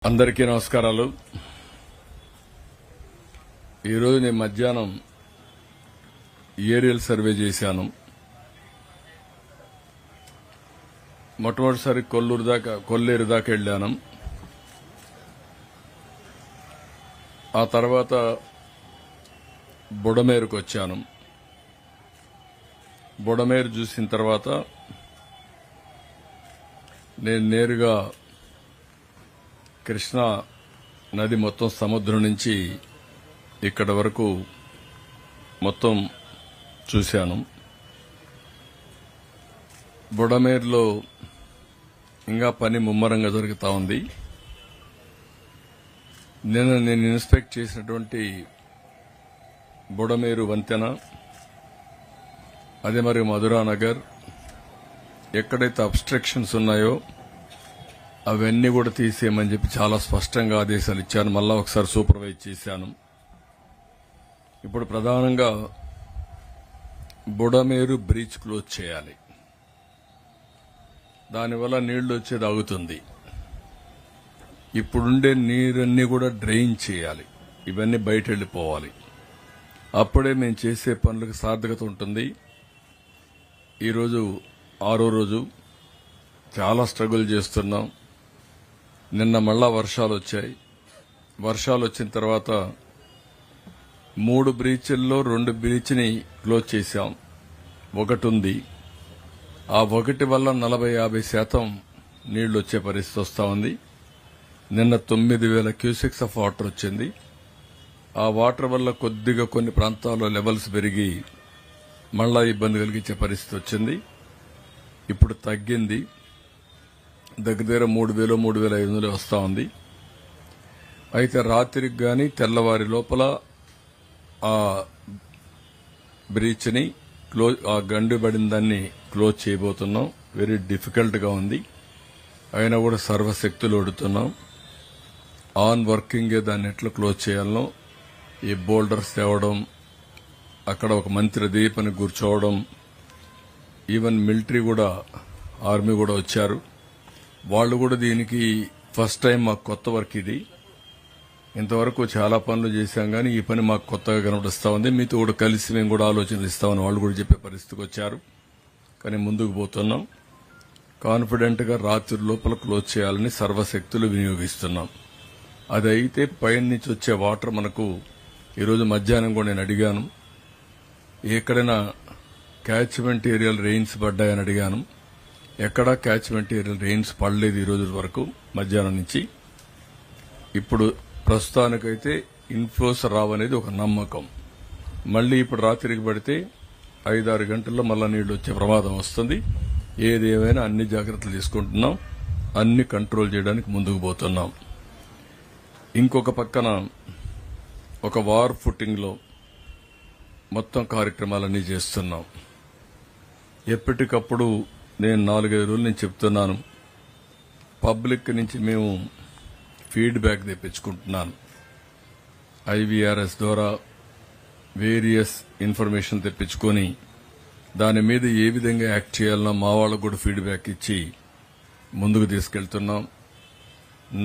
అందరికీ నమస్కారాలు. ఈరోజు నేను మధ్యాహ్నం ఏరియల్ సర్వే చేశాను. మొట్టమొదటిసారి కొల్లేరు దాకా వెళ్ళాను. ఆ తర్వాత బుడమేరుకు వచ్చాను. బుడమేరు చూసిన తర్వాత నేను నేరుగా కృష్ణా నది మొత్తం సముద్రం నుంచి ఇక్కడ వరకు మొత్తం చూశాను. బుడమేరులో ఇంకా పని ముమ్మరంగా జరుగుతూ ఉంది. నేను ఇన్స్పెక్ట్ చేసినటువంటి బుడమేరు వంతెన, అదే మరి మధురానగర్ ఎక్కడైతే అబ్స్ట్రక్షన్స్ ఉన్నాయో అవన్నీ కూడా తీసేయమని చెప్పి చాలా స్పష్టంగా ఆదేశాలు ఇచ్చాను. మళ్ళా ఒకసారి సూపర్వైజ్ చేశాను. ఇప్పుడు ప్రధానంగా బుడమేరు బ్రీచ్ క్లోజ్ చేయాలి. దానివల్ల నీళ్లు వచ్చేది ఆగుతుంది. ఇప్పుడుండే నీరన్నీ కూడా డ్రైన్ చేయాలి. ఇవన్నీ బయట వెళ్లిపోవాలి. అప్పుడే మేము చేసే పనులకు సార్థకత ఉంటుంది. ఈరోజు 6వ రోజు చాలా స్ట్రగుల్ చేస్తున్నాం. నిన్న మళ్ళా వర్షాలు వచ్చాయి. వర్షాలు వచ్చిన తర్వాత 3 బ్రీచ్ల్లో 2 బ్రీచ్ని క్లోజ్ చేశాం. ఒకటి ఉంది. ఆ ఒకటి వల్ల 40-50% నీళ్లు వచ్చే పరిస్థితి వస్తా ఉంది. నిన్న 9,000 క్యూసెక్స్ ఆఫ్ వాటర్ వచ్చింది. ఆ వాటర్ వల్ల కొద్దిగా కొన్ని ప్రాంతాల్లో లెవెల్స్ పెరిగి మళ్ళా ఇబ్బంది కలిగించే పరిస్థితి వచ్చింది. ఇప్పుడు తగ్గింది. దగ్గర 3,000 3,500 వస్తా ఉంది. అయితే రాత్రికి గాని తెల్లవారి లోపల ఆ బ్రీచ్ని ఆ గండి పడిన దాన్ని క్లోజ్ చేయబోతున్నాం. వెరీ డిఫికల్ట్ గా ఉంది. అయినా కూడా సర్వశక్తులు ఒడుతున్నాం. ఆన్ వర్కింగే దాన్ని ఎట్లా క్లోజ్ చేయాలనో ఈ బోల్డర్స్ తేవడం, అక్కడ ఒక మంత్రి దీపని కూర్చోవడం, ఈవెన్ మిలిటరీ కూడా, ఆర్మీ కూడా వచ్చారు. వాళ్ళు కూడా దీనికి ఫస్ట్ టైం. మాకు కొత్త వర్క్ ఇది. ఇంతవరకు చాలా పనులు చేశాం కానీ ఈ పని మాకు కొత్తగా కనబడిస్తా ఉంది. మీతో కూడా కలిసి మేము కూడా ఆలోచనలు ఇస్తామని వాళ్ళు కూడా చెప్పే పరిస్థితికి వచ్చారు. కానీ ముందుకు పోతున్నాం. కాన్ఫిడెంట్ గా రాత్రి లోపల క్లోజ్ చేయాలని సర్వశక్తులు వినియోగిస్తున్నాం. అదైతే పైన నుంచి వచ్చే వాటర్ మనకు ఈరోజు మధ్యాహ్నం కూడా నేను అడిగాను, ఎక్కడైనా క్యాచ్మెంట్ ఏరియాలు రెయిన్స్ పడ్డాయని అడిగాను. ఎక్కడా క్యాచ్మెంట్ ఏరియల్ రెయిన్స్ పడలేదు ఈ రోజు వరకు మధ్యాహ్నం నుంచి. ఇప్పుడు ప్రస్తుతానికైతే ఇన్ఫ్లోస్ రావనేది ఒక నమ్మకం. మళ్లీ ఇప్పుడు రాత్రికి పడితే 5-6 గంటల్లో మళ్ళా నీళ్లు వచ్చే ప్రమాదం వస్తుంది. ఏదేమైనా అన్ని జాగ్రత్తలు తీసుకుంటున్నాం. అన్ని కంట్రోల్ చేయడానికి ముందుకు పోతున్నాం. ఇంకొక పక్కన ఒక వార్ ఫుటింగ్ లో మొత్తం కార్యక్రమాలన్నీ చేస్తున్నాం. ఎప్పటికప్పుడు నేను 4-5 రోజులు నేను చెప్తున్నాను. పబ్లిక్ నుంచి మేము ఫీడ్బ్యాక్ తెప్పించుకుంటున్నాను. ఐవీఆర్ఎస్ ద్వారా వేరియస్ ఇన్ఫర్మేషన్ తెప్పించుకొని దాని మీద ఏ విధంగా యాక్ట్ చేయాలన్నా మా వాళ్ళకు కూడా ఫీడ్బ్యాక్ ఇచ్చి ముందుకు తీసుకెళ్తున్నాం.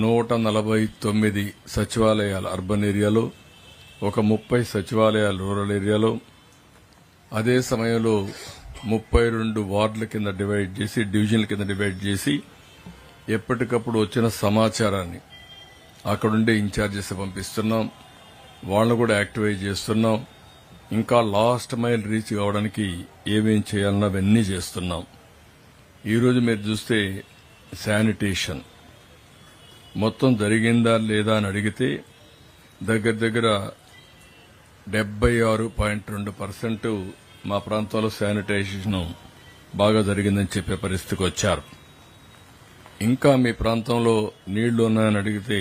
149 సచివాలయాలు అర్బన్ ఏరియాలో, ఒక 30 సచివాలయాలు రూరల్ ఏరియాలో, అదే సమయంలో 32 వార్డుల కింద డివైడ్ చేసి, డివిజన్ల కింద డివైడ్ చేసి ఎప్పటికప్పుడు వచ్చిన సమాచారాన్ని అక్కడుండే ఇన్ఛార్జెస్ పంపిస్తున్నాం. వాళ్ళను కూడా యాక్టివేట్ చేస్తున్నాం. ఇంకా లాస్ట్ మైల్ రీచ్ కావడానికి ఏమేం చేయాలన్నా అవన్నీ చేస్తున్నాం. ఈరోజు మీరు చూస్తే శానిటేషన్ మొత్తం జరిగిందా లేదా అని అడిగితే దగ్గర 76.2% మా ప్రాంతంలో శానిటైజేషన్ బాగా జరిగిందని చెప్పే పరిస్థితికి వచ్చారు. ఇంకా మీ ప్రాంతంలో నీళ్లు ఉన్నాయని అడిగితే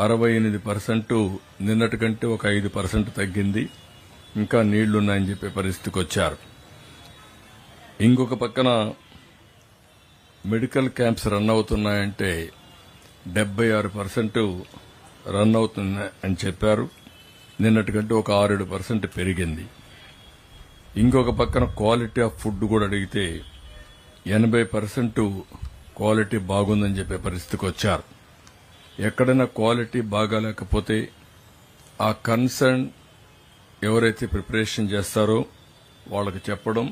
68% నిన్నటి కంటే ఒక 5% తగ్గింది. ఇంకా నీళ్లున్నాయని చెప్పే పరిస్థితికి వచ్చారు. ఇంకొక పక్కన మెడికల్ క్యాంప్స్ రన్ అవుతున్నాయంటే 76% రన్ అవుతున్నాయని చెప్పారు. నిన్నటి కంటే ఒక 6-7% పెరిగింది. ఇంకొక పక్కన క్వాలిటీ ఆఫ్ ఫుడ్ కూడా అడిగితే 80% క్వాలిటీ బాగుందని చెప్పే పరిస్థితికి వచ్చారు. ఎక్కడైనా క్వాలిటీ బాగాలేకపోతే ఆ కన్సర్న్ ఎవరైతే ప్రిపరేషన్ చేస్తారో వాళ్ళకి చెప్పడం,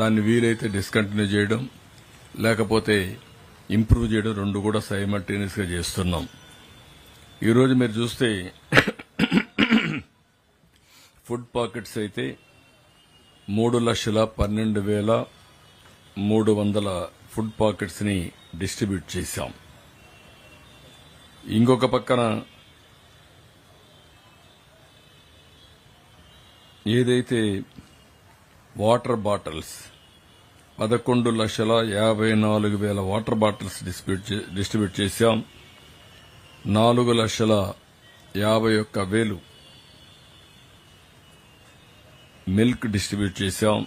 దాన్ని వీలైతే డిస్కంటిన్యూ చేయడం, లేకపోతే ఇంప్రూవ్ చేయడం, రెండు కూడా సైమల్టేనియస్గా చేస్తున్నాం. ఈరోజు మీరు చూస్తే ఫుడ్ పాకెట్స్ అయితే 3,12,300 ఫుడ్ పాకెట్స్ ని డిస్ట్రిబ్యూట్ చేశాం. ఇంకొక పక్కన ఏదైతే water bottles 11,54,000 water bottles distribute చేశాం. 4,51,000 మిల్క్ డిస్ట్రిబ్యూట్ చేశాం.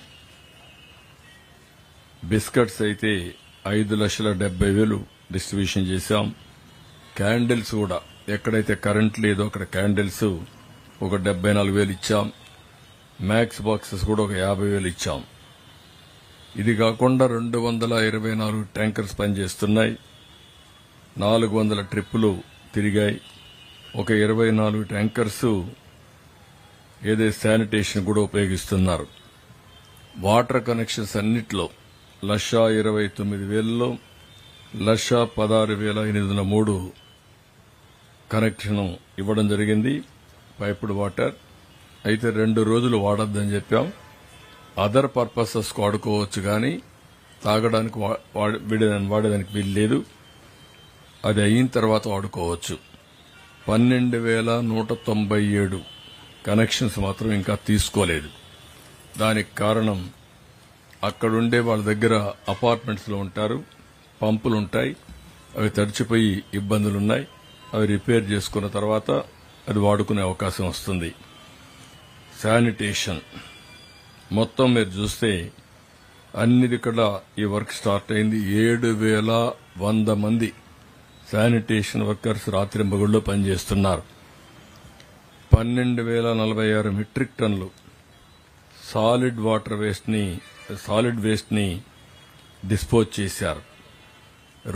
బిస్కెట్స్ అయితే 5,70,000 డిస్ట్రిబ్యూషన్ చేశాం. క్యాండిల్స్ కూడా ఎక్కడైతే కరెంట్ లేదో అక్కడ క్యాండిల్స్ ఒక 74,000 ఇచ్చాం. మ్యాక్స్ బాక్సెస్ కూడా ఒక 50,000 ఇచ్చాం. ఇది కాకుండా 224 ట్యాంకర్స్ పనిచేస్తున్నాయి. 400 ట్రిప్పులు తిరిగాయి. ఒక 24 ట్యాంకర్స్ ఏదైతే శానిటేషన్ కూడా ఉపయోగిస్తున్నారు. వాటర్ కనెక్షన్స్ అన్నిట్లో 1,29,000లో 1,16,803 కనెక్షన్ ఇవ్వడం జరిగింది. పైపుడ్ వాటర్ అయితే 2 రోజులు వాడొద్దని చెప్పాం. అదర్ పర్పసెస్ వాడుకోవచ్చు, కానీ తాగడానికి వాడేదానికి వీలు లేదు. అది అయిన తర్వాత వాడుకోవచ్చు. 12,197 కనెక్షన్స్ మాత్రం ఇంకా తీసుకోలేదు. దానికి కారణం అక్కడుండే వాళ్ళ దగ్గర అపార్ట్మెంట్స్ లో ఉంటారు, పంపులుంటాయి, అవి తడిచిపోయి ఇబ్బందులున్నాయి. అవి రిపేర్ చేసుకున్న తర్వాత అది వాడుకునే అవకాశం వస్తుంది. శానిటేషన్ మొత్తం మీరు చూస్తే అన్నిటికడ ఈ వర్క్ స్టార్ట్ అయింది. 7,100 మంది శానిటేషన్ వర్కర్స్ రాత్రింబగళ్ళు పనిచేస్తున్నారు. 12,046 మెట్రిక్ టన్నులు సాలిడ్ వేస్ట్ ని డిస్పోజ్ చేశారు.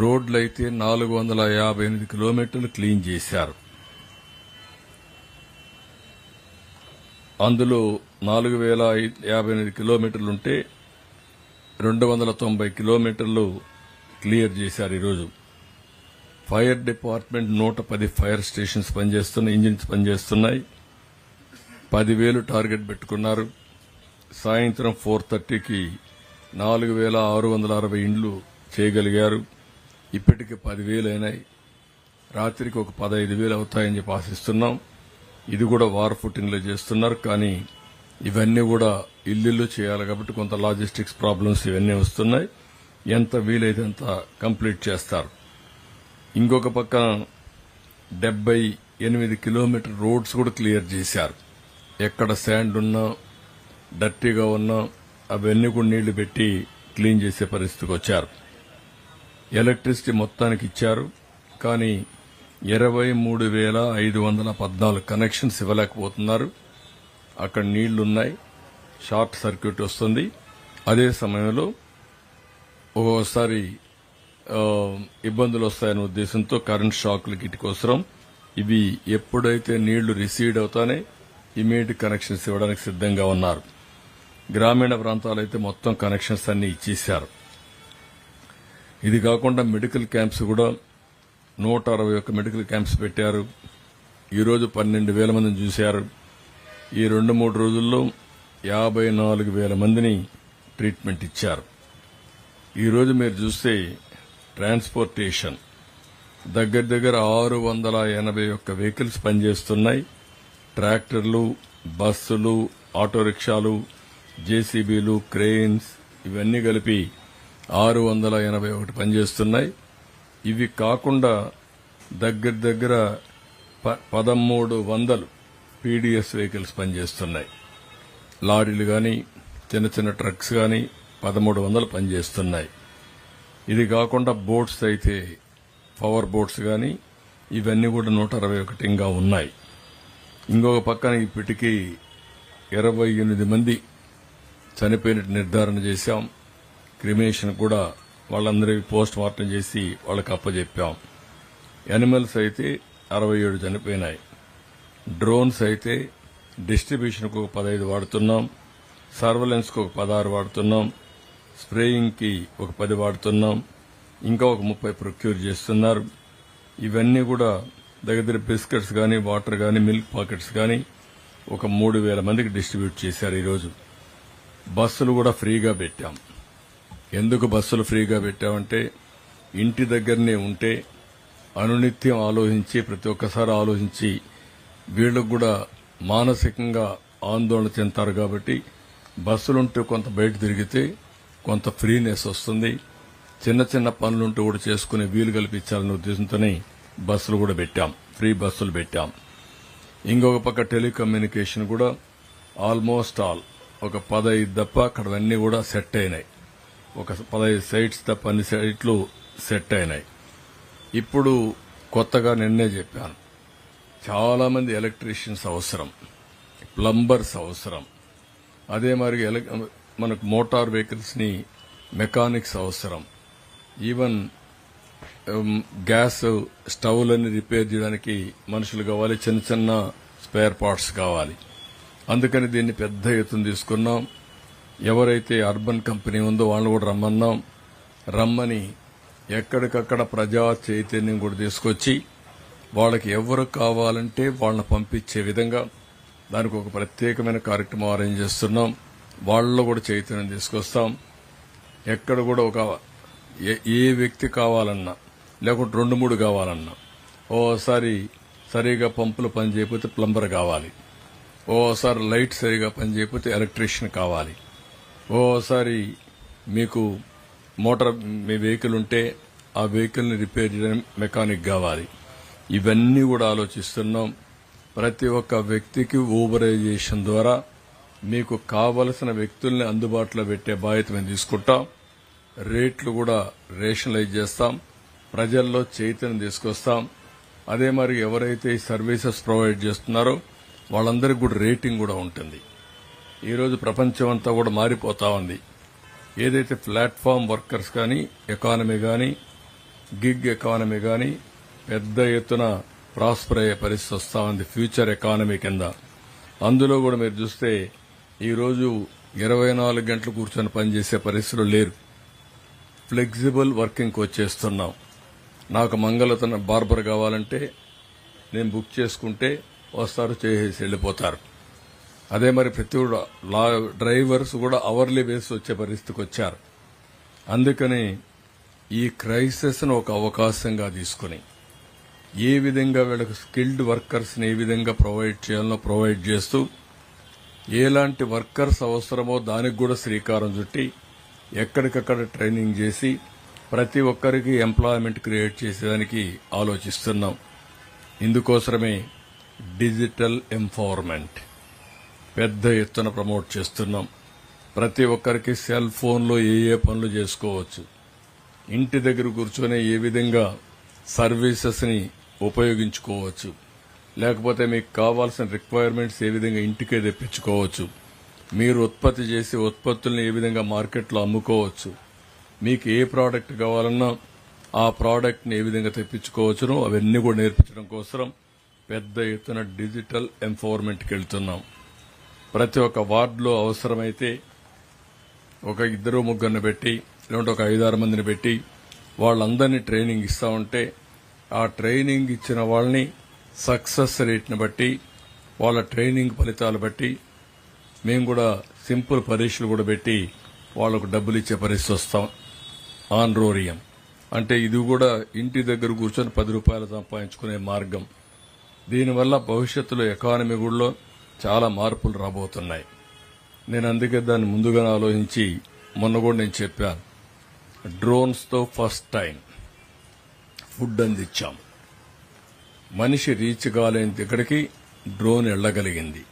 రోడ్లైతే 458 కిలోమీటర్లు క్లీన్ చేశారు. అందులో 4,058 కిలోమీటర్లుంటే 290 కిలోమీటర్లు క్లియర్ చేశారు. ఈరోజు ఫైర్ డిపార్ట్మెంట్ 110 ఫైర్ స్టేషన్స్ పనిచేస్తున్నాయి, ఇంజిన్స్ పనిచేస్తున్నాయి. 10,000 టార్గెట్ పెట్టుకున్నారు. సాయంత్రం 4:30కి 4,660 ఇండ్లు చేయగలిగారు. ఇప్పటికి 10,000 అయినాయి. రాత్రికి ఒక 15,000 అవుతాయని చెప్పి ఆశిస్తున్నాం. ఇది కూడా వార్ ఫుటింగ్ లో చేస్తున్నారు, కానీ ఇవన్నీ కూడా ఇల్లు చేయాలి కాబట్టి కొంత లాజిస్టిక్స్ ప్రాబ్లమ్స్ ఇవన్నీ వస్తున్నాయి. ఎంత వీలైతే అంత కంప్లీట్ చేస్తారు. ఇంకొక పక్కన 78 కిలోమీటర్ రోడ్స్ కూడా క్లియర్ చేశారు. ఎక్కడ శాండ్ ఉన్నా, డర్టీగా ఉన్నా అవన్నీ కూడా నీళ్లు పెట్టి క్లీన్ చేసే పరిస్థితికి వచ్చారు. ఎలక్ట్రిసిటీ మొత్తానికి ఇచ్చారు, కానీ 23,514 కనెక్షన్స్ ఇవ్వలేకపోతున్నారు. అక్కడ నీళ్లున్నాయి, షార్ట్ సర్క్యూట్ వస్తుంది. అదే సమయంలో ఒక్కోసారి ఇబ్బందులు వస్తాయనే ఉద్దేశంతో కరెంట్ షాక్లు గిటికోసరం ఇవి ఎప్పుడైతే నీళ్లు రిసీడ్ అవుతానే ఇమీడియట్ కనెక్షన్స్ ఇవ్వడానికి సిద్దంగా ఉన్నారు. గ్రామీణ ప్రాంతాలైతే మొత్తం కనెక్షన్స్ అన్ని ఇచ్చేశారు. ఇది కాకుండా మెడికల్ క్యాంప్స్ కూడా 161 మెడికల్ క్యాంప్స్ పెట్టారు. ఈరోజు 12,000 మందిని చూశారు. ఈ 2-3 రోజుల్లో 54,000 మందిని ట్రీట్మెంట్ ఇచ్చారు. ఈరోజు మీరు చూస్తే ట్రాన్స్పోర్టేషన్ దగ్గర 681 వెహికల్స్ పనిచేస్తున్నాయి. ట్రాక్టర్లు, బస్సులు, ఆటో రిక్షాలు, జేసీబీలు, క్రెయిన్స్ ఇవన్నీ కలిపి 681 పనిచేస్తున్నాయి. ఇవి కాకుండా దగ్గర 1,300 పీడీఎస్ వెహికల్స్ పనిచేస్తున్నాయి. లారీలు గాని, చిన్న ట్రక్స్ గాని 1,300 పనిచేస్తున్నాయి. ఇది కాకుండా బోట్స్ అయితే పవర్ బోట్స్ గాని ఇవన్నీ కూడా 161 ఇంకా ఉన్నాయి. ఇంకొక పక్కన ఇప్పటికీ 28 మంది చనిపోయినట్టు నిర్ధారణ చేశాం. క్రిమేషన్ కూడా వాళ్ళందరికీ పోస్ట్ మార్టం చేసి వాళ్ళకి అప్పచెప్పాం. యానిమల్స్ అయితే 67 చనిపోయినాయి. డ్రోన్స్ అయితే డిస్ట్రిబ్యూషన్కు ఒక 15 వాడుతున్నాం, సర్వలెన్స్కు ఒక 16 వాడుతున్నాం, స్ప్రేయింగ్కి ఒక 10 వాడుతున్నాం, ఇంకా ఒక 30 ప్రొక్యూర్ చేస్తున్నారు. ఇవన్నీ కూడా దగ్గర బిస్కెట్స్ కానీ, వాటర్ కానీ, మిల్క్ పాకెట్స్ కానీ ఒక 3,000 మందికి డిస్ట్రిబ్యూట్ చేశారు. ఈరోజు బస్సులు కూడా ఫ్రీగా పెట్టాం. ఎందుకు బస్సులు ఫ్రీగా పెట్టామంటే ఇంటి దగ్గరనే ఉంటే అనునిత్యం ఆలోచించి ప్రతి ఒక్కసారి ఆలోచించి వీళ్ళకు కూడా మానసికంగా ఆందోళన చెందుతారు. కాబట్టి బస్సులుంటే కొంత బయట తిరిగితే కొంత ఫ్రీనెస్ వస్తుంది. చిన్న చిన్న పనులుంటూ కూడా చేసుకునే వీలు కల్పించాలనే ఉద్దేశంతోనే బస్సులు కూడా పెట్టాం, ఫ్రీ బస్సులు పెట్టాం. ఇంకొక పక్క టెలికమ్యూనికేషన్ కూడా ఆల్మోస్ట్ ఆల్ ఒక 15 తప్ప అక్కడవన్నీ కూడా సెట్ అయినాయి. ఒక 15 సైట్స్ తప్ప అన్ని సైట్లు సెట్ అయినాయి. ఇప్పుడు కొత్తగా నిన్నే చెప్పాను, చాలా మంది ఎలక్ట్రీషియన్స్ అవసరం, ప్లంబర్స్ అవసరం, అదే మరి మనకు మోటార్ వెహికల్స్ ని మెకానిక్స్ అవసరం, ఈవెన్ గ్యాస్ స్టవ్లన్నీ రిపేర్ చేయడానికి మనుషులు కావాలి, చిన్న చిన్న స్పేర్ పార్ట్స్ కావాలి. అందుకని దీన్ని పెద్ద ఎత్తున తీసుకున్నాం. ఎవరైతే అర్బన్ కంపెనీ ఉందో వాళ్ళని కూడా రమ్మని ఎక్కడికక్కడ ప్రజా చైతన్యం కూడా తీసుకొచ్చి వాళ్ళకి ఎవరు కావాలంటే వాళ్ళని పంపించే విధంగా దానికి ఒక ప్రత్యేకమైన కార్యక్రమం అరేంజ్ చేస్తున్నాం. వాళ్ళలో కూడా చైతన్యం తీసుకొస్తాం. ఎక్కడ కూడా ఒక ఏ వ్యక్తి కావాలన్నా లేకుంటే 2-3 కావాలన్నా, ఓసారి సరిగా పంపులు పనిచేయకపోతే ప్లంబర్ కావాలి, ఓసారి లైట్ సరిగా పనిచేయకపోతే ఎలక్ట్రీషియన్ కావాలి, ఓసారి మీకు మోటార్ మీ వెహికల్ ఉంటే ఆ వెహికల్ ని రిపేర్ చేయడానికి మెకానిక్ కావాలి. ఇవన్నీ కూడా ఆలోచిస్తున్నాం. ప్రతి ఒక్క వ్యక్తికి ఊబరైజేషన్ ద్వారా మీకు కావలసిన వ్యక్తుల్ని అందుబాటులో పెట్టే బాధ్యత మేము తీసుకుంటాం. రేట్లు కూడా రేషనలైజ్ చేస్తాం, ప్రజల్లో చైతన్యం తీసుకొస్తాం. అదే మరి ఎవరైతే ఈ సర్వీసెస్ ప్రొవైడ్ చేస్తున్నారో వాళ్ళందరికీ కూడా రేటింగ్ కూడా ఉంటుంది. ఈరోజు ప్రపంచం అంతా కూడా మారిపోతా ఉంది. ఏదైతే ప్లాట్ఫామ్ వర్కర్స్ కానీ, ఎకానమీ కానీ, గిగ్ ఎకానమీ కానీ పెద్ద ఎత్తున ప్రాస్పర్ అయ్యే పరిస్థితి వస్తా ఉంది ఫ్యూచర్ ఎకానమీ కింద. అందులో కూడా మీరు చూస్తే ఈరోజు 24 గంటలు కూర్చొని పనిచేసే పరిస్థితులు లేరు. ఫ్లెక్సిబుల్ వర్కింగ్కి వచ్చేస్తున్నాం. నాకు మంగళతన బార్బర్ కావాలంటే నేను బుక్ చేసుకుంటే వస్తారు, చేసేసి వెళ్ళిపోతారు. అదే మరి ప్రతి డ్రైవర్స్ కూడా అవర్లీ బేస్ వచ్చే పరిస్థితికి వచ్చారు. అందుకని ఈ క్రైసిస్ ను ఒక అవకాశంగా తీసుకుని ఏ విధంగా వీళ్ళకి స్కిల్డ్ వర్కర్స్ ని ఏ విధంగా ప్రొవైడ్ చేయాలో ప్రొవైడ్ చేస్తూ ఎలాంటి వర్కర్స్ అవసరమో దానికి కూడా శ్రీకారం చుట్టి ఎక్కడికక్కడ ట్రైనింగ్ చేసి ప్రతి ఒక్కరికి ఎంప్లాయ్మెంట్ క్రియేట్ చేసేదానికి ఆలోచిస్తున్నాం. ఇందుకోసమే డిజిటల్ ఎంపవర్మెంట్ పెద్ద ఎత్తున ప్రమోట్ చేస్తున్నాం. ప్రతి ఒక్కరికి సెల్ ఫోన్లో ఏ పనులు చేసుకోవచ్చు, ఇంటి దగ్గర కూర్చొని ఏ విధంగా సర్వీసెస్ ని ఉపయోగించుకోవచ్చు, లేకపోతే మీకు కావాల్సిన రిక్వైర్మెంట్స్ ఏ విధంగా ఇంటికే తెప్పించుకోవచ్చు, మీరు ఉత్పత్తి చేసే ఉత్పత్తులను ఏ విధంగా మార్కెట్లో అమ్ముకోవచ్చు, మీకు ఏ ప్రోడక్ట్ కావాలన్నా ఆ ప్రోడక్ట్ ని ఏ విధంగా తెప్పించుకోవచ్చునో అవన్నీ కూడా నేర్పించడం కోసం పెద్ద ఎత్తున డిజిటల్ ఎంపవర్మెంట్కి వెళ్తున్నాం. ప్రతి ఒక్క వార్డులో అవసరమైతే ఒక 2-3 పెట్టి లేదంటే ఒక 5-6 మందిని పెట్టి వాళ్ళందరినీ ట్రైనింగ్ ఇస్తా ఉంటే ఆ ట్రైనింగ్ ఇచ్చిన వాళ్ళని సక్సెస్ రేట్ని బట్టి వాళ్ళ ట్రైనింగ్ ఫలితాలు బట్టి మేము కూడా సింపుల్ పరీక్షలు కూడా పెట్టి వాళ్లకు డబ్బులు ఇచ్చే పరిస్థితి వస్తాం. ఆన్రోరియం అంటే ఇది కూడా ఇంటి దగ్గర కూర్చొని 10 రూపాయలు సంపాదించుకునే మార్గం. దీనివల్ల భవిష్యత్తులో ఎకానమీ కూడా చాలా మార్పులు రాబోతున్నాయి. నేను అందుకే దాన్ని ముందుగానే ఆలోచించి మొన్న కూడా నేను చెప్పాను, డ్రోన్స్ తో ఫస్ట్ టైం ఫుడ్ అందించాం. మనిషి రీచ్ కాలేని దగ్గరికి డ్రోన్ వెళ్లగలిగింది.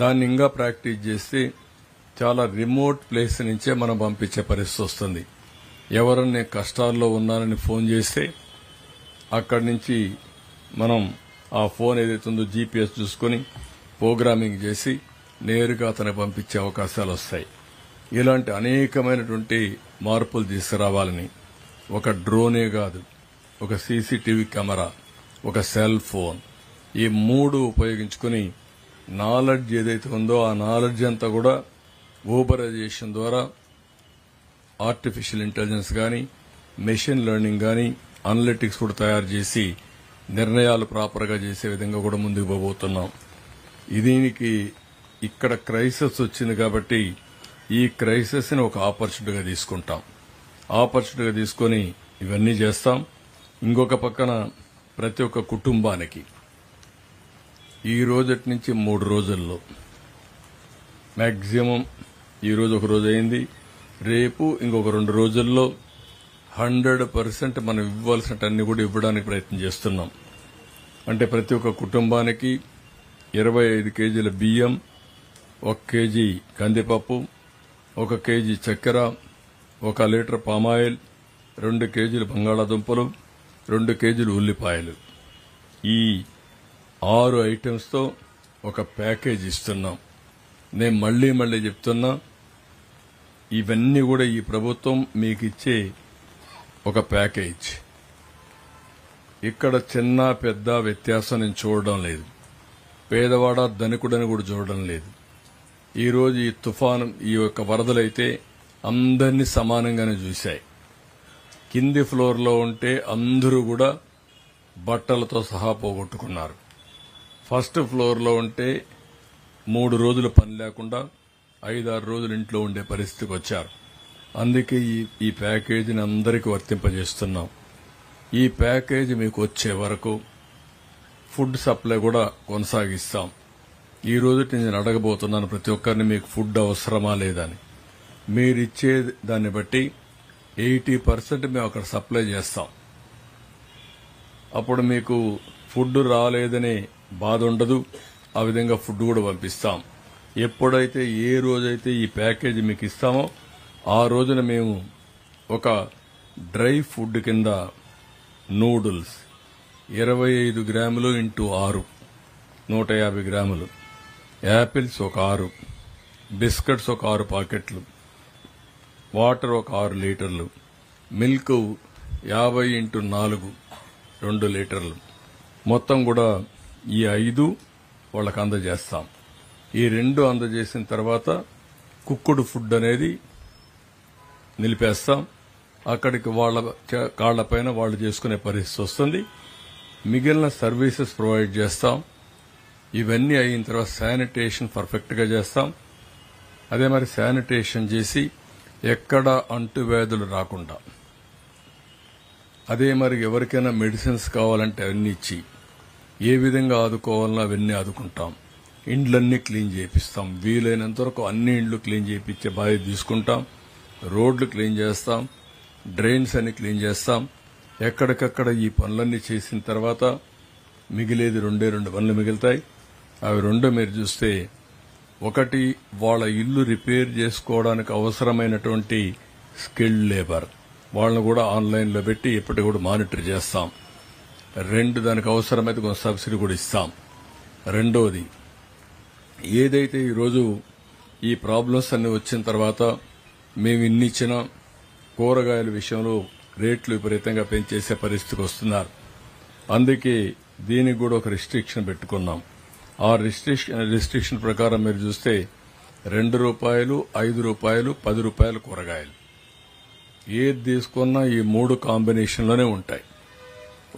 దాన్ని ఇంకా ప్రాక్టీస్ చేస్తే చాలా రిమోట్ ప్లేస్ నుంచే మనం పంపించే పరిస్థితి వస్తుంది. ఎవరన్నా కష్టాల్లో ఉన్నారని ఫోన్ చేస్తే అక్కడి నుంచి మనం ఆ ఫోన్ ఏదైతుందో జీపీఎస్ చూసుకుని ప్రోగ్రామింగ్ చేసి నేరుగా అతనికి పంపించే అవకాశాలు వస్తాయి. ఇలాంటి అనేకమైనటువంటి మార్పులు తీసుకురావాలని ఒక డ్రోనే కాదు ఒక సీసీటీవీ కెమెరా, ఒక సెల్ ఫోన్, ఈ 3 ఉపయోగించుకుని నాలెడ్జ్ ఏదైతే ఉందో ఆ నాలెడ్జ్ అంతా కూడా ఊబరైజేషన్ ద్వారా ఆర్టిఫిషియల్ ఇంటెలిజెన్స్ కానీ, మెషిన్ లెర్నింగ్ కానీ, అనలిటిక్స్ కూడా తయారు చేసి నిర్ణయాలు ప్రాపర్గా చేసే విధంగా కూడా ముందుకు పోబోతున్నాం. దీనికి ఇక్కడ క్రైసిస్ వచ్చింది కాబట్టి ఈ క్రైసిస్ ని ఒక ఆపర్చునిటీగా తీసుకుంటాం. ఆపర్చునిటీగా తీసుకుని ఇవన్నీ చేస్తాం. ఇంకొక పక్కన ప్రతి ఒక్క కుటుంబానికి ఈ రోజటి నుంచి 3 రోజుల్లో మాక్సిమం, ఈ రోజు ఒక రోజు అయింది, రేపు ఇంకొక 2 రోజుల్లో 100% మనం ఇవ్వాల్సినవన్నీ కూడా ఇవ్వడానికి ప్రయత్నం చేస్తున్నాం. అంటే ప్రతి ఒక్క కుటుంబానికి 25 కేజీల బియ్యం, 1 కేజీ కందిపప్పు, 1 కేజీ చక్కెర, 1 లీటర్ పామాయిల్, 2 కేజీలు బంగాళాదుంపలు, 2 కేజీలు ఉల్లిపాయలు, ఈ 6 ఐటమ్స్తో ఒక ప్యాకేజ్ ఇస్తున్నాం. నేను మళ్లీ చెప్తున్నా, ఇవన్నీ కూడా ఈ ప్రభుత్వం మీకు ఇచ్చే ఒక ప్యాకేజ్. ఇక్కడ చిన్న పెద్ద వ్యత్యాసం నేను చూడడం లేదు. పేదవాడ ధనికుడని కూడా చూడడం లేదు. ఈ రోజు ఈ తుఫాను, ఈ యొక్క వరదలైతే అందరినీ సమానంగానే చూశాయి. కింది ఫ్లోర్లో ఉంటే అందరూ కూడా బట్టలతో సహా పోగొట్టుకున్నారు. ఫస్ట్ ఫ్లోర్లో ఉంటే 3 రోజులు పని లేకుండా 5-6 రోజులు ఇంట్లో ఉండే పరిస్థితికి వచ్చారు. అందుకే ఈ ప్యాకేజీని అందరికీ వర్తింపజేస్తున్నాం. ఈ ప్యాకేజీ మీకు వచ్చే వరకు ఫుడ్ సప్లై కూడా కొనసాగిస్తాం. ఈ రోజు నేను అడగబోతున్నాను ప్రతి ఒక్కరిని, మీకు ఫుడ్ అవసరమా లేదని. మీరిచ్చే దాన్ని బట్టి 80% మేము అక్కడ సప్లై చేస్తాం. అప్పుడు మీకు ఫుడ్ రాలేదనే బాధ ఉండదు. ఆ విధంగా ఫుడ్ కూడా పంపిస్తాం. ఎప్పుడైతే ఏ రోజైతే ఈ ప్యాకేజీ మీకు ఇస్తామో ఆ రోజున మేము ఒక డ్రై ఫుడ్ కింద నూడిల్స్ 25 గ్రాములు ఇంటూ 6 150 గ్రాములు, యాపిల్స్ ఒక 6, బిస్కెట్స్ ఒక 6 పాకెట్లు, వాటర్ ఒక 6 లీటర్లు, మిల్క్ 50 ఇంటూ 4 2 లీటర్లు, మొత్తం కూడా ఈ 5 వాళ్ళకి అందజేస్తాం. ఈ 2 అందజేసిన తర్వాత కుక్కుడు ఫుడ్ అనేది నిలిపేస్తాం. అక్కడికి వాళ్ళ కాళ్లపైన వాళ్ళు చేసుకునే పరిస్థితి వస్తుంది. మిగిలిన సర్వీసెస్ ప్రొవైడ్ చేస్తాం. ఇవన్నీ అయిన తర్వాత శానిటేషన్ పర్ఫెక్ట్ గా చేస్తాం. అదే మరి శానిటేషన్ చేసి ఎక్కడ అంటువ్యాధులు రాకుండా, అదే మరి ఎవరికైనా మెడిసిన్స్ కావాలంటే అవన్నీ ఇచ్చి ఏ విధంగా ఆదుకోవాలన్నా అవన్నీ ఆదుకుంటాం. ఇండ్లన్నీ క్లీన్ చేపిస్తాం. వీలైనంత వరకు అన్ని ఇండ్లు క్లీన్ చేయించే బాధ్యత తీసుకుంటాం. రోడ్లు క్లీన్ చేస్తాం. డ్రైన్స్ అన్ని క్లీన్ చేస్తాం. ఎక్కడికక్కడ ఈ పనులన్నీ చేసిన తర్వాత మిగిలేది 2 పనులు మిగులుతాయి. అవి 2 మీరు చూస్తే, ఒకటి వాళ్ళ ఇల్లు రిపేర్ చేసుకోవడానికి అవసరమైనటువంటి స్కిల్డ్ లేబర్, వాళ్ళని కూడా ఆన్లైన్లో పెట్టి ఎప్పటికి కూడా మానిటర్ చేస్తాం. 2 దానికి అవసరమైతే కొంత సబ్సిడీ కూడా ఇస్తాం. రెండోది, ఏదైతే ఈరోజు ఈ ప్రాబ్లమ్స్ అన్ని వచ్చిన తర్వాత మేము ఇన్ని ఇచ్చిన కూరగాయల విషయంలో రేట్లు విపరీతంగా పెంచేసే పరిస్థితికి వస్తున్నారు. అందుకే దీనికి కూడా ఒక రిస్ట్రిక్షన్ పెట్టుకున్నాం. ఆ రిస్ట్రిక్షన్ ప్రకారం మీరు చూస్తే ₹2, ₹5, ₹10 కూరగాయలు ఏది తీసుకున్నా ఈ 3 కాంబినేషన్లోనే ఉంటాయి.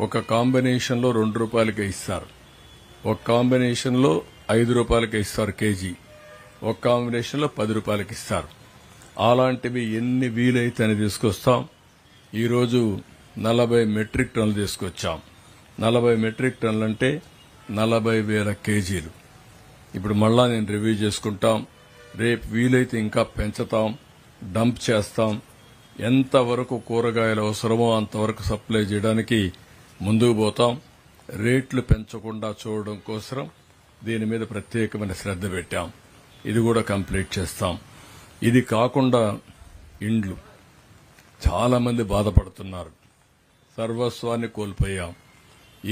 ఒక కాంబినేషన్లో ₹2కే ఇస్తారు, ఒక కాంబినేషన్లో ₹5కే ఇస్తారు కేజీ, ఒక కాంబినేషన్లో ₹10కి ఇస్తారు. అలాంటివి ఎన్ని వీలైతే అని తీసుకొస్తాం. ఈరోజు 40 మెట్రిక్ టన్నులు తీసుకొచ్చాం. 40 మెట్రిక్ టన్నులు అంటే 40,000 కేజీలు. ఇప్పుడు మళ్ళా నేను రివ్యూ చేసుకుంటాం. రేపు వీలైతే ఇంకా పెంచుతాం, డంప్ చేస్తాం. ఎంతవరకు కూరగాయలు అవసరమో అంతవరకు సప్లై చేయడానికి ముందుకు పోతాం. రేట్లు పెంచకుండా చూడడం కోసం దీని మీద ప్రత్యేకమైన శ్రద్ధ పెట్టాం. ఇది కూడా కంప్లీట్ చేస్తాం. ఇది కాకుండా ఇండ్లు చాలా మంది బాధపడుతున్నారు. సర్వస్వాన్ని కోల్పోయాం.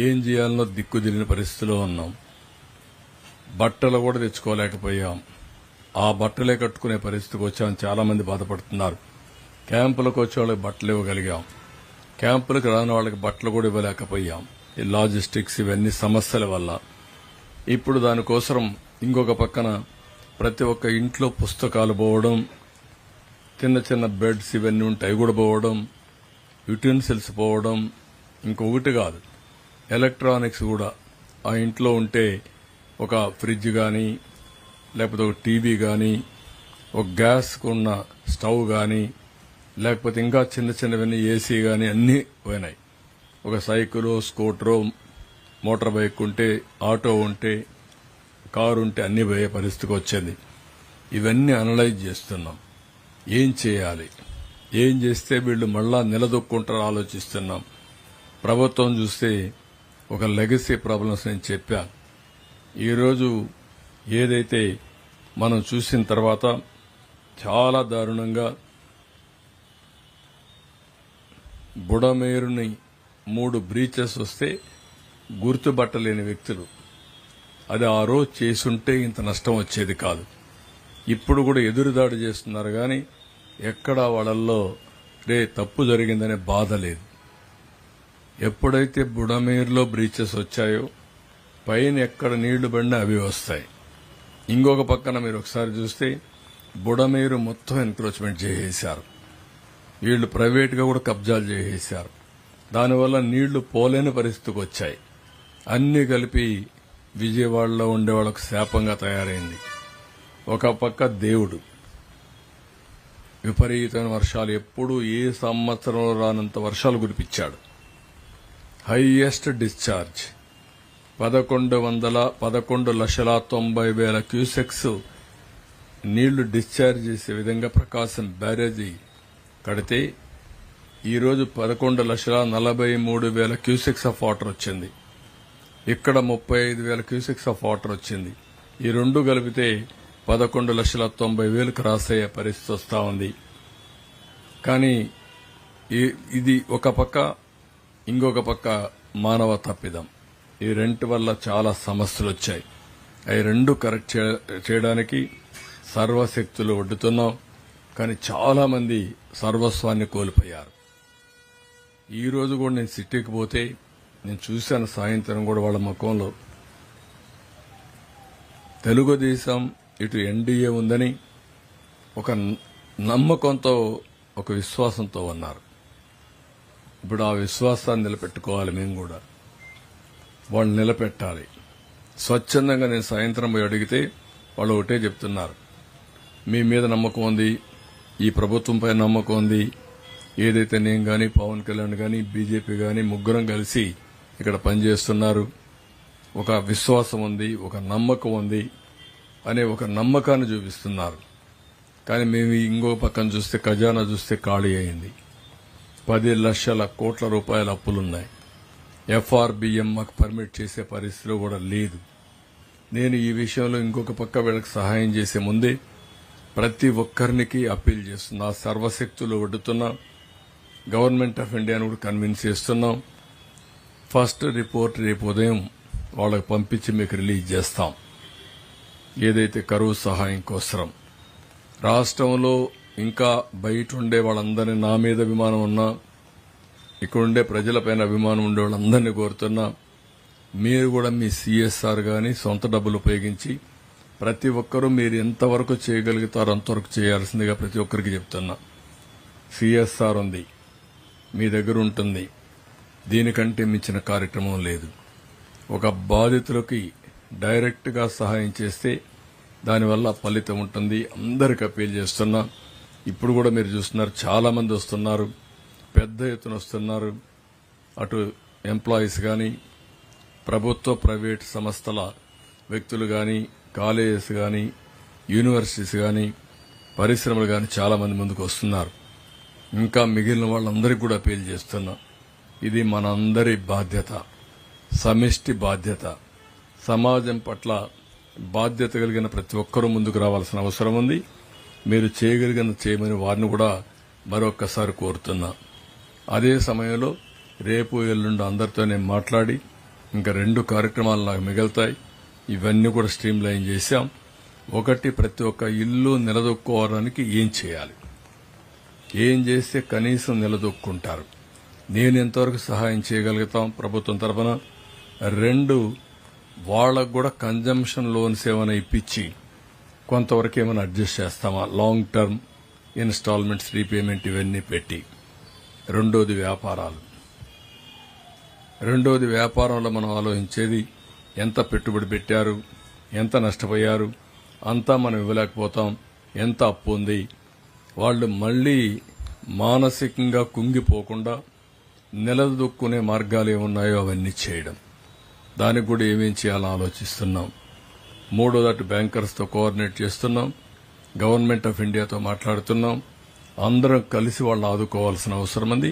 ఏం చేయాలనో దిక్కుదిలిన పరిస్థితిలో ఉన్నాం. బట్టలు కూడా తెచ్చుకోలేకపోయాం. ఆ బట్టలే కట్టుకునే పరిస్థితికి వచ్చాం. చాలా మంది బాధపడుతున్నారు. క్యాంపులకు వచ్చే వాళ్ళకి బట్టలు ఇవ్వగలిగాం. క్యాంపులకు రాని వాళ్ళకి బట్టలు కూడా ఇవ్వలేకపోయాం. ఈ లాజిస్టిక్స్ ఇవన్నీ సమస్యల వల్ల. ఇప్పుడు దానికోసం ఇంకొక పక్కన ప్రతి ఒక్క ఇంట్లో పుస్తకాలు పోవడం, చిన్న చిన్న బెడ్స్ ఇవన్నీ ఉంటాయి కూడా పోవడం, యుటెన్సిల్స్ పోవడం, ఇంకొకటి కాదు ఎలక్ట్రానిక్స్ కూడా ఆ ఇంట్లో ఉంటే ఒక ఫ్రిడ్జ్ కానీ లేకపోతే ఒక టీవీ కానీ ఒక గ్యాస్కు ఉన్న స్టవ్ కానీ లేకపోతే ఇంకా చిన్న చిన్నవన్నీ ఏసీ కానీ అన్నీ పోయినాయి. ఒక సైకిల్, స్కూటరు, మోటార్ బైక్ ఉంటే, ఆటో ఉంటే, కారు ఉంటే అన్నీ పోయే పరిస్థితికి వచ్చింది. ఇవన్నీ అనలైజ్ చేస్తున్నాం. ఏం చేయాలి, ఏం చేస్తే వీళ్ళు మళ్ళా నిలదొక్కుంటారో ఆలోచిస్తున్నాం. ప్రభుత్వం చూస్తే ఒక లెగసీ ప్రాబ్లమ్స్ నేను చెప్పాను. ఈరోజు ఏదైతే మనం చూసిన తర్వాత చాలా దారుణంగా బుడమేరుని 3 బ్రీచెస్ వస్తే గుర్తుపట్టలేని వ్యక్తులు. అది ఆ రోజు చేసుంటే ఇంత నష్టం వచ్చేది కాదు. ఇప్పుడు కూడా ఎదురుదాడి చేస్తున్నారు కానీ ఎక్కడా వాళ్ళల్లో తప్పు జరిగిందనే బాధ లేదు. ఎప్పుడైతే బుడమేరులో బ్రీచెస్ వచ్చాయో పైన ఎక్కడ నీళ్లు పడినా అవి వస్తాయి. ఇంకొక పక్కన మీరు ఒకసారి చూస్తే బుడమేరు మొత్తం ఎన్క్రోచ్మెంట్ చేసేశారు. వీళ్లు ప్రైవేట్గా కూడా కబ్జాలు చేసేశారు. దానివల్ల నీళ్లు పోలేని పరిస్థితికి వచ్చాయి. అన్నీ కలిపి విజయవాడలో ఉండే వాళ్ళకు శాపంగా తయారైంది. ఒక పక్క దేవుడు విపరీతమైన వర్షాలు, ఎప్పుడూ ఏ సంవత్సరంలో రానంత వర్షాలు కురిపించాడు. హైయెస్ట్ డిశ్చార్జ్ 11,90,000 క్యూసెక్స్ నీళ్లు డిశ్చార్జ్ చేసే విధంగా ప్రకాశం బ్యారేజీ కడితే ఈరోజు 11,43,000 క్యూసెక్స్ ఆఫ్ వాటర్ వచ్చింది. ఇక్కడ 35,000 క్యూసెక్స్ ఆఫ్ వాటర్ వచ్చింది. ఈ రెండు కలిపితే 11,90,000 క్రాస్ అయ్యే పరిస్థితి వస్తా ఉంది. కానీ ఇది ఒక పక్క, ఇంకొక పక్క మానవ తప్పిదం. ఈ రెంటి వల్ల చాలా సమస్యలు వచ్చాయి. అవి రెండు కరెక్ట్ చేయడానికి సర్వశక్తులు ఒడ్డుతున్నాం. కానీ చాలా మంది సర్వస్వాన్ని కోల్పోయారు. ఈ రోజు కూడా నేను సిటీకి పోతే నేను చూశాను, సాయంత్రం కూడా వాళ్ళ ముఖంలో తెలుగుదేశం ఇటు ఎన్డీఏ ఉందని ఒక నమ్మకంతో, ఒక విశ్వాసంతో ఉన్నారు. ఇప్పుడు ఆ విశ్వాసాన్ని నిలబెట్టుకోవాలి. మేము కూడా వాళ్ళు నిలబెట్టాలి. స్వచ్ఛందంగా నేను సాయంత్రం పోయి అడిగితే వాళ్ళు ఒకటే చెప్తున్నారు, మీ మీద నమ్మకం ఉంది, ఈ ప్రభుత్వంపై నమ్మకం ఉంది. ఏదైతే నేను కానీ, పవన్ కళ్యాణ్ కానీ, బీజేపీ కానీ ముగ్గురం కలిసి ఇక్కడ పనిచేస్తున్నారు. ఒక విశ్వాసం ఉంది, ఒక నమ్మకం ఉంది అనే ఒక నమ్మకాన్ని చూపిస్తున్నారు. కానీ మేము ఇంకో పక్కన చూస్తే ఖజానా చూస్తే ఖాళీ అయింది. 10 లక్షల కోట్ల రూపాయల అప్పులున్నాయి. ఎఫ్ఆర్బిఎం మాకు పర్మిట్ చేసే పరిస్థితిలో కూడా లేదు. నేను ఈ విషయంలో ఇంకొక పక్క వీళ్ళకి సహాయం చేసే ముందే ప్రతి ఒక్కరికి అప్పీల్ చేస్తున్నా. సర్వశక్తులు ఒడ్డుతున్నా. గవర్నమెంట్ ఆఫ్ ఇండియాను కూడా కన్విన్స్ చేస్తున్నాం. ఫస్ట్ రిపోర్ట్ రేపు ఉదయం వాళ్ళకి పంపించి మీకు రిలీజ్ చేస్తాం. ఏదైతే కరువు సహాయం కోసం రాష్ట్రంలో ఇంకా బయట ఉండే వాళ్ళందరినీ, నా మీద అభిమానం ఉన్నా, ఇక్కడుండే ప్రజలపైన అభిమానం ఉండే వాళ్ళందరినీ కోరుతున్నా, మీరు కూడా మీ సిఎస్ఆర్ గాని సొంత డబ్బులు ఉపయోగించి ప్రతి ఒక్కరూ మీరు ఎంతవరకు చేయగలుగుతారో అంతవరకు చేయాల్సిందిగా ప్రతి ఒక్కరికి చెప్తున్నా. సిఎస్ఆర్ ఉంది, మీ దగ్గర ఉంటుంది. దీనికంటే మించిన కార్యక్రమం లేదు. ఒక బాధితులకి డైరెక్ట్ గా సహాయం చేస్తే దానివల్ల ఫలితం ఉంటుంది. అందరికి అప్పీల్ చేస్తున్నా. ఇప్పుడు కూడా మీరు చూస్తున్నారు, చాలా మంది వస్తున్నారు, పెద్ద ఎత్తున వస్తున్నారు. అటు ఎంప్లాయీస్ గాని, ప్రభుత్వ ప్రైవేట్ సంస్థల వ్యక్తులు గాని, కాలేజెస్ గాని, యూనివర్సిటీస్ గాని, పరిశ్రమలు గాని చాలా మంది ముందుకు వస్తున్నారు. ఇంకా మిగిలిన వాళ్ళందరికీ కూడా అప్పీల్ చేస్తున్నా. ఇది మనందరి బాధ్యత, సమిష్టి బాధ్యత. సమాజం పట్ల బాధ్యత కలిగిన ప్రతి ఒక్కరూ ముందుకు రావాల్సిన అవసరం ఉంది. మీరు చేయగలిగిన చేయమని వారిని కూడా మరొక్కసారి కోరుతున్నా. అదే సమయంలో రేపు ఎల్లుండి అందరితో నేను మాట్లాడి ఇంకా 2 కార్యక్రమాలు నాకు మిగులుతాయి. ఇవన్నీ కూడా స్ట్రీమ్ లైన్ చేశాం. ఒకటి, ప్రతి ఒక్క ఇల్లు నిలదొక్కుకోవడానికి ఏం చేయాలి, ఏం చేస్తే కనీసం నిలదొక్కుంటారు. నేను ఎంతవరకు సహాయం చేయగలుగుతాం ప్రభుత్వం తరఫున. 2, వాళ్ళకు కూడా కన్జంప్షన్ లోన్స్ ఏమైనా ఇప్పించి కొంతవరకు ఏమైనా అడ్జస్ట్ చేస్తామా, లాంగ్ టర్మ్ ఇన్స్టాల్మెంట్స్, రీపేమెంట్ ఇవన్నీ పెట్టి. రెండోది వ్యాపారంలో మనం ఆలోచించేది ఎంత పెట్టుబడి పెట్టారు, ఎంత నష్టపోయారు, అంతా మనం ఇవ్వలేకపోతాం, ఎంత అప్పు ఉంది. వాళ్ళు మళ్లీ మానసికంగా కుంగిపోకుండా నిలదొక్కునే మార్గాలు ఏమున్నాయో అవన్నీ చేయడం. దానికి కూడా ఏమేం చేయాలని ఆలోచిస్తున్నాం. మూడోది బ్యాంకర్స్తో కోఆర్డినేట్ చేస్తున్నాం, గవర్నమెంట్ ఆఫ్ ఇండియాతో మాట్లాడుతున్నాం. అందరం కలిసి వాళ్ళని ఆదుకోవాల్సిన అవసరం ఉంది.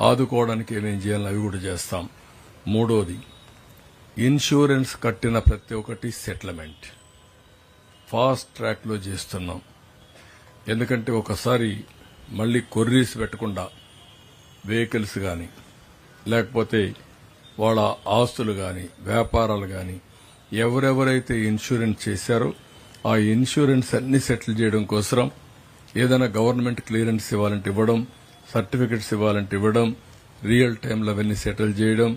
ఆదుకోవడానికి ఏమేం చేయాలని అవి కూడా చేస్తాం. మూడోది ఇన్సూరెన్స్ కట్టిన ప్రతి ఒక్కటి సెటిల్మెంట్ ఫాస్ట్ ట్రాక్ లో చేస్తున్నాం. ఎందుకంటే ఒకసారి మళ్లీ కొర్రీస్ పెట్టకుండా వెహికల్స్ గాని లేకపోతే వాళ్ళ ఆస్తులు గాని వ్యాపారాలు గాని ఎవరెవరైతే ఇన్సూరెన్స్ చేశారో ఆ ఇన్సూరెన్స్ అన్ని సెటిల్ చేయడం కోసం ఏదైనా గవర్నమెంట్ క్లియరెన్స్ ఇవ్వాలంటే ఇవ్వడం, సర్టిఫికెట్స్ ఇవ్వాలంటే ఇవ్వడం, రియల్ టైంలో అవన్నీ సెటిల్ చేయడం,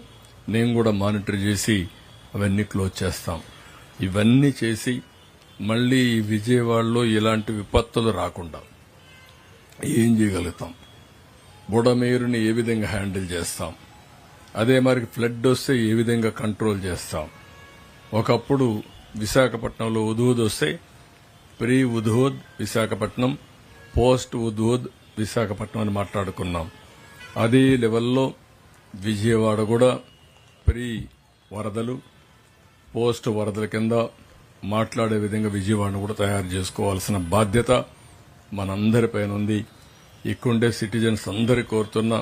నేను కూడా మానిటర్ చేసి అవన్నీ క్లోజ్ చేస్తాం. ఇవన్నీ చేసి మళ్లీ విజయవాడలో ఇలాంటి విపత్తులు రాకుండా ఏం చేయగలుగుతాం, బుడమేరుని ఏ విధంగా హ్యాండిల్ చేస్తాం, అదే మరి ఫ్లడ్ వస్తే ఏ విధంగా కంట్రోల్ చేస్తాం. ఒకప్పుడు విశాఖపట్నంలో ఉదూద్ వస్తే ప్రీ ఉదూద్ విశాఖపట్నం, పోస్ట్ ఉదూద్ విశాఖపట్నం అని మాట్లాడుకున్నాం. అదే లెవెల్లో విజయవాడ కూడా ప్రీ వరదలు, పోస్ట్ వరదల కింద మాట్లాడే విధంగా విజయవాడను కూడా తయారు చేసుకోవాల్సిన బాధ్యత మనందరిపైన ఉంది. ఇక్కడుండే సిటిజన్స్ అందరి కోరుతున్నా,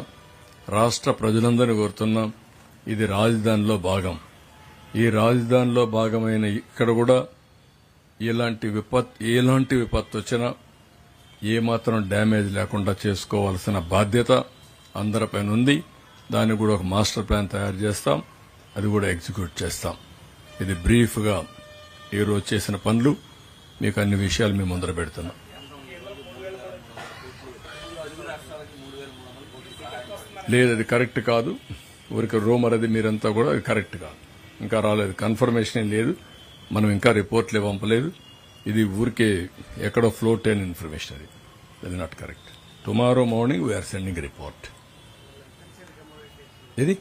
రాష్ట్ర ప్రజలందరినీ కోరుతున్నా, ఇది రాజధానిలో భాగం. ఈ రాజధానిలో భాగమైన ఇక్కడ కూడా ఎలాంటి విపత్తు వచ్చినా ఏమాత్రం డ్యామేజ్ లేకుండా చేసుకోవాల్సిన బాధ్యత అందరిపైన ఉంది. దానికి కూడా ఒక మాస్టర్ ప్లాన్ తయారు చేస్తాం, అది కూడా ఎగ్జిక్యూట్ చేస్తాం. ఇది బ్రీఫ్ గా ఈ రోజు చేసిన పనులు, మీకు అన్ని విషయాలు మేము ముందర పెడుతున్నాం. లేదు, అది కరెక్ట్ కాదు. ఊరికి రూమర్ అది మీరంతా కూడా అది కరెక్ట్ కాదు. ఇంకా రాలేదు, కన్ఫర్మేషన్ లేదు. మనం ఇంకా రిపోర్ట్లే పంపలేదు. ఇది ఊరికే ఎక్కడో ఫ్లోట్ అయిన ఇన్ఫర్మేషన్. అది not correct. Tomorrow morning we're sending report. ఇది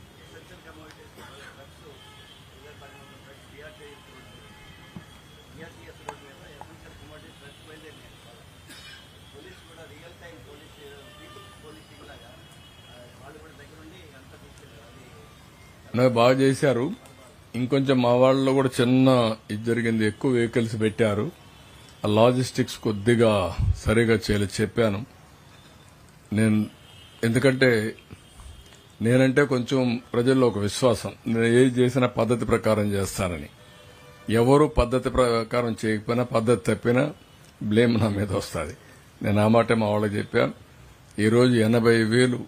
నాకు బాగా చేశారు. ఇంకొంచెం మా వాళ్ళలో కూడా చిన్న ఇది జరిగింది. ఎక్కువ వెహికల్స్ పెట్టారు. ఆ లాజిస్టిక్స్ కొద్దిగా సరిగా చేయలేదు చెప్పాను నేను. ఎందుకంటే నేనంటే కొంచెం ప్రజల్లో ఒక విశ్వాసం, నేను ఏది చేసినా పద్ధతి ప్రకారం చేస్తానని. ఎవరు పద్ధతి ప్రకారం చేయకపోయినా, పద్ధతి తప్పినా బ్లేమ్ నా మీద వస్తుంది. నేను ఆ మాట మా వాళ్ళకి చెప్పాను. ఈరోజు 80,000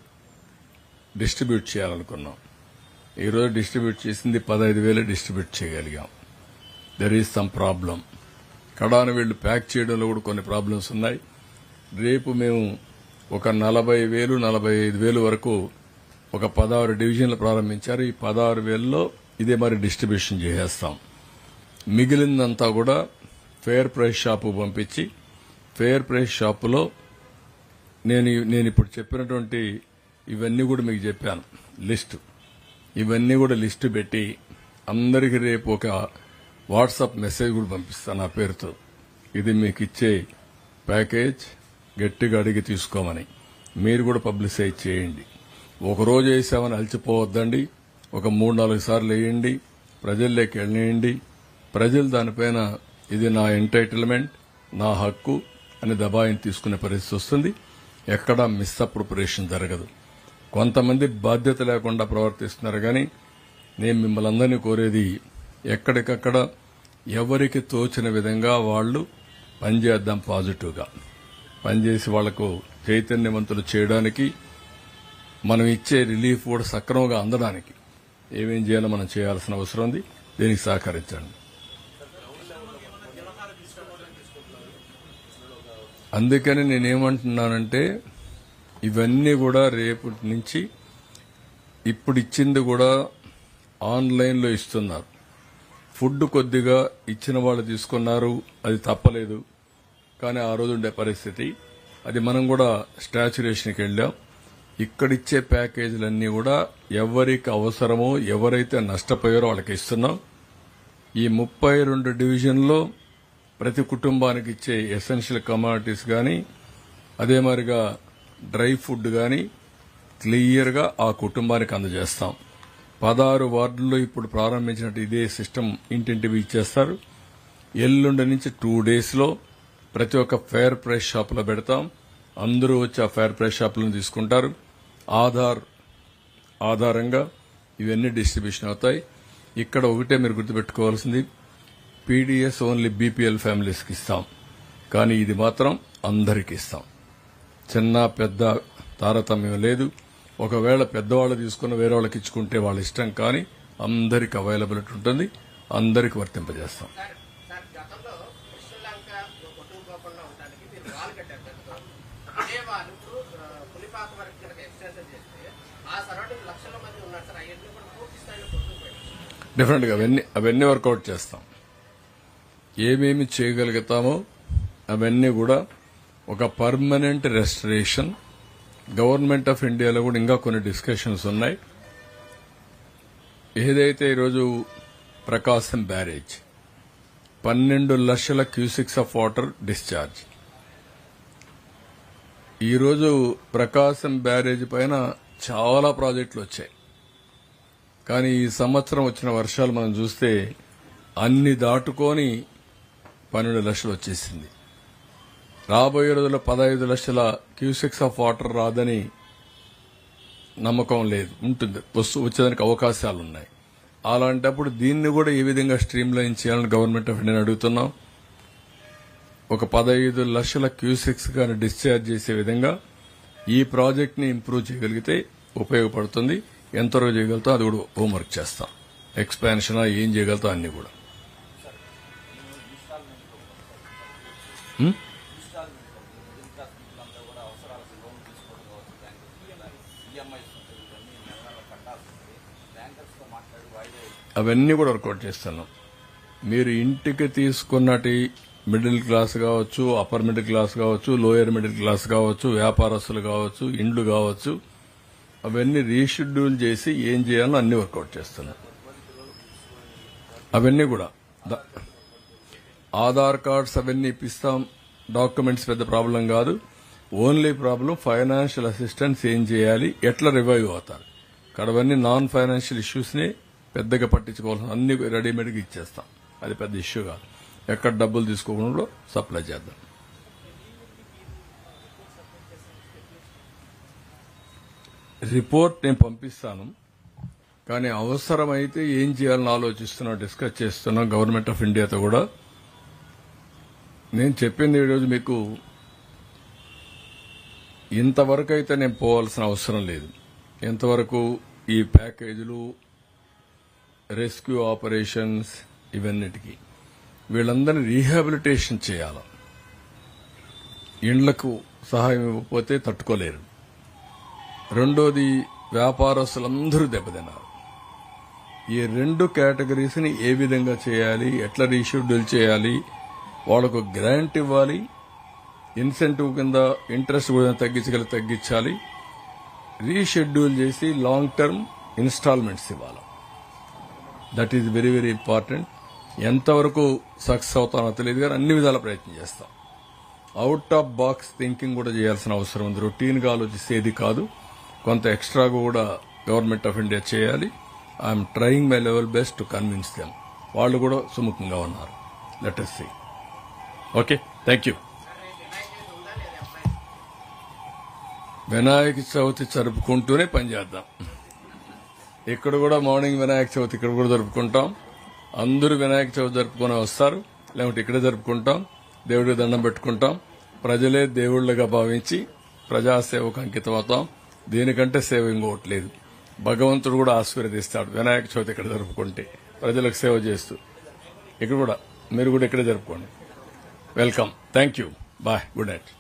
డిస్ట్రిబ్యూట్ చేయాలనుకున్నాం. ఈరోజు డిస్ట్రిబ్యూట్ చేసింది 15,000 డిస్ట్రిబ్యూట్ చేయగలిగాం. There is some problem. కడాన వీళ్లు ప్యాక్ చేయడంలో కూడా కొన్ని ప్రాబ్లమ్స్ ఉన్నాయి. రేపు మేము ఒక 40,000, 45,000 వరకు ఒక 16 డివిజన్లు ప్రారంభించారు. ఈ 16,000లో ఇదే మరి డిస్ట్రిబ్యూషన్ చేసేస్తాం. మిగిలిందంతా కూడా ఫెయిర్ ప్రైస్ షాపు పంపించి, ఫెయిర్ ప్రైస్ షాపులో నేను ఇప్పుడు చెప్పినటువంటి ఇవన్నీ కూడా మీకు చెప్పాను లిస్టు. ఇవన్నీ కూడా లిస్టు పెట్టి అందరికీ రేపు ఒక వాట్సాప్ మెసేజ్ కూడా పంపిస్తాను నా పేరుతో. ఇది మీకు ఇచ్చే ప్యాకేజ్, గట్టిగా అడిగి తీసుకోమని. మీరు కూడా పబ్లిసైజ్ చేయండి. ఒకరోజు వేసామని అలసిపోవద్దండి. ఒక 3-4 సార్లు వేయండి, ప్రజల్లోకి వెళ్ళేయండి. ప్రజలు దానిపైన ఇది నా ఎంటైటిల్మెంట్, నా హక్కు అని దబాయిని తీసుకునే పరిస్థితి వస్తుంది. ఎక్కడా మిస్అప్రోప్రియేషన్ జరగదు. కొంతమంది బాధ్యత లేకుండా ప్రవర్తిస్తున్నారు. కానీ నేను మిమ్మల్ని అందరినీ కోరేది, ఎక్కడికక్కడ ఎవరికి తోచిన విధంగా వాళ్ళు పనిచేద్దాం. పాజిటివ్గా పనిచేసి వాళ్లకు చైతన్యవంతులు చేయడానికి, మనం ఇచ్చే రిలీఫ్ కూడా సక్రమంగా అందడానికి ఏమేం చేయాలో మనం చేయాల్సిన అవసరం ఉంది. దీనికి సహకరించండి. అందుకని నేనేమంటున్నానంటే, ఇవన్నీ కూడా రేపటి నుంచి ఇప్పుడు ఇచ్చింది కూడా ఆన్లైన్లో ఇస్తున్నారు. ఫుడ్ కొద్దిగా ఇచ్చిన వాళ్ళు తీసుకున్నారు, అది తప్పలేదు. కానీ ఆ రోజు ఉండే పరిస్థితి అది. మనం కూడా స్టాచ్యురేషన్కి వెళ్ళాం. ఇక్కడిచ్చే ప్యాకేజీలన్నీ కూడా ఎవరికి అవసరమో, ఎవరైతే నష్టపోయారో వాళ్ళకి ఇస్తున్నాం. ఈ 32 డివిజన్లో ప్రతి కుటుంబానికి ఇచ్చే ఎసెన్షియల్ కమాడిటీస్ కానీ, అదే మరిగా డ్రై ఫుడ్ కానీ క్లియర్గా ఆ కుటుంబానికి అందజేస్తాం. 16 వార్డుల్లో ఇప్పుడు ప్రారంభించినట్టు ఇదే సిస్టమ్ ఇంటింటివి ఇచ్చేస్తారు. ఎల్లుండి నుంచి 2 డేస్లో ప్రతి ఒక్క ఫేర్ ప్రైస్ షాపులో పెడతాం. అందరూ వచ్చి ఆ ఫేర్ ప్రైస్ షాపులను తీసుకుంటారు. ఆధారంగా ఇవన్నీ డిస్ట్రిబ్యూషన్ అవుతాయి. ఇక్కడ ఒకటే మీరు గుర్తుపెట్టుకోవాల్సింది, పీడీఎస్ ఓన్లీ బీపీఎల్ ఫ్యామిలీస్కి ఇస్తాం, కానీ ఇది మాత్రం అందరికీ ఇస్తాం. చిన్న పెద్ద తారతమ్యం లేదు. ఒకవేళ పెద్దవాళ్ళు తీసుకున్న వేరే వాళ్ళకి ఇచ్చుకుంటే వాళ్ళ ఇష్టం, కానీ అందరికి అవైలబిలిటీ ఉంటుంది, అందరికి వర్తింపజేస్తాం. డిఫరెంట్ గా అవన్నీ వర్కౌట్ చేస్తాం. ఏమేమి చేయగలుగుతామో అవన్నీ కూడా ఒక పర్మనెంట్ రెస్టరేషన్. గవర్నమెంట్ ఆఫ్ ఇండియాలో కూడా ఇంకా కొన్ని డిస్కషన్స్ ఉన్నాయి. ఏదైతే ఈరోజు ప్రకాశం బ్యారేజ్ 12 లక్షల క్యూసిక్స్ ఆఫ్ వాటర్ డిశ్చార్జ్, ఈరోజు ప్రకాశం బ్యారేజ్ పైన చాలా ప్రాజెక్టులు వచ్చాయి. కానీ ఈ సంవత్సరం వచ్చిన వర్షాలు మనం చూస్తే అన్ని దాటుకొని 12 లక్షలు వచ్చేసింది. రాబోయే రోజుల్లో 15 లక్షల క్యూసెక్స్ ఆఫ్ వాటర్ రాదని నమ్మకం లేదు, ఉంటుంది, వచ్చేదానికి అవకాశాలున్నాయి. అలాంటప్పుడు దీన్ని కూడా ఏ విధంగా స్ట్రీమ్ లైన్ చేయాలని గవర్నమెంట్ ఆఫ్ ఇండియాని అడుగుతున్నాం. ఒక 15 లక్షల క్యూసెక్స్ కానీ డిశ్చార్జ్ చేసే విధంగా ఈ ప్రాజెక్ట్ ని ఇంప్రూవ్ చేయగలిగితే ఉపయోగపడుతుంది. ఎంతవరకు చేయగలుగుతాం అది కూడా హోంవర్క్ చేస్తాం. ఎక్స్పాన్షన్ ఏం చేయగలుగుతాం అన్ని కూడా. అవన్నీ కూడా వర్కౌట్ చేస్తున్నాం. మీరు ఇంటికి తీసుకున్నటి మిడిల్ క్లాస్ కావచ్చు, అప్పర్ మిడిల్ క్లాస్ కావచ్చు, లోయర్ మిడిల్ క్లాస్ కావచ్చు, వ్యాపారస్తులు కావచ్చు, ఇండ్లు కావచ్చు, అవన్నీ రీషెడ్యూల్ చేసి ఏం చేయాలో అన్ని వర్కౌట్ చేస్తున్నాం. అవన్నీ కూడా ఆధార్ కార్డ్స్ అవన్నీ ఇప్పిస్తాం. డాక్యుమెంట్స్ పెద్ద ప్రాబ్లం కాదు. ఓన్లీ ప్రాబ్లం ఫైనాన్షియల్ అసిస్టెన్స్ ఏం చేయాలి, ఎట్లా రివైవ్ అవుతారు. అవన్నీ నాన్ ఫైనాన్షియల్ ఇష్యూస్ ని పెద్దగా పట్టించుకోవాల్సిన అన్ని రెడీమేడ్గా ఇచ్చేస్తాం. అది పెద్ద ఇష్యూ కాదు. ఎక్కడ డబ్బులు తీసుకోకుండా సప్లై చేద్దాం. రిపోర్ట్ నేను పంపిస్తాను, కానీ అవసరమైతే ఏం చేయాలని ఆలోచిస్తున్నా, డిస్కస్ చేస్తున్నాం గవర్నమెంట్ ఆఫ్ ఇండియాతో కూడా. నేను చెప్పింది ఈరోజు మీకు ఇంతవరకు అయితే నేను పోవాల్సిన అవసరం లేదు. ఎంతవరకు ఈ ప్యాకేజీలు, రెస్క్యూ ఆపరేషన్స్, ఇవన్నిటికీ వీళ్ళందరినీ రీహాబిలిటేషన్ చేయాలి. ఇండ్లకు సహాయం ఇవ్వకపోతే తట్టుకోలేరు. రెండోది, వ్యాపారస్తులందరూ దెబ్బతిన్నారు. ఈ 2 కేటగిరీస్ ని ఏ విధంగా చేయాలి, ఎట్లా రీషెడ్యూల్ చేయాలి, వాళ్లకు గ్రాంట్ ఇవ్వాలి, ఇన్సెంటివ్ కింద ఇంట్రెస్ట్ కూడా తగ్గించాలి, రీషెడ్యూల్ చేసి లాంగ్ టర్మ్ ఇన్స్టాల్మెంట్స్ ఇవ్వాలి. That is very very important. ఎంతవరకు సక్సెస్ అవుతానో తెలియదు, కానీ అన్ని విధాల ప్రయత్నం చేస్తాం. అవుట్ ఆఫ్ బాక్స్ థింకింగ్ కూడా చేయాల్సిన అవసరం ఉంది. రొటీన్ గా ఆలోచిస్తేది కాదు, కొంత ఎక్స్ట్రా కూడా గవర్నమెంట్ ఆఫ్ ఇండియా చేయాలి. I'm trying my level best to convince them. వాళ్ళు కూడా సుముఖంగా ఉన్నారు. Let us see. Okay, thank you. Vinayaka Chavithi జరుపుకుంటూనే పనిచేద్దాం. ఇక్కడ కూడా మార్నింగ్ వినాయక చవితి ఇక్కడ కూడా జరుపుకుంటాం. అందరూ వినాయక చవితి జరుపుకొని వస్తారు, లేకుంటే ఇక్కడే జరుపుకుంటాం. దేవుడికి దండం పెట్టుకుంటాం. ప్రజలే దేవుళ్లుగా భావించి ప్రజాసేవకు అంకితం అవుతాం. దీనికంటే సేవ ఇంకోట్లేదు. భగవంతుడు కూడా ఆశీర్వదిస్తాడు వినాయక చవితి ఇక్కడ జరుపుకుంటే, ప్రజలకు సేవ చేస్తూ. ఇక్కడ కూడా మీరు కూడా ఇక్కడే జరుపుకోండి. Welcome. Thank you. Bye. Good night.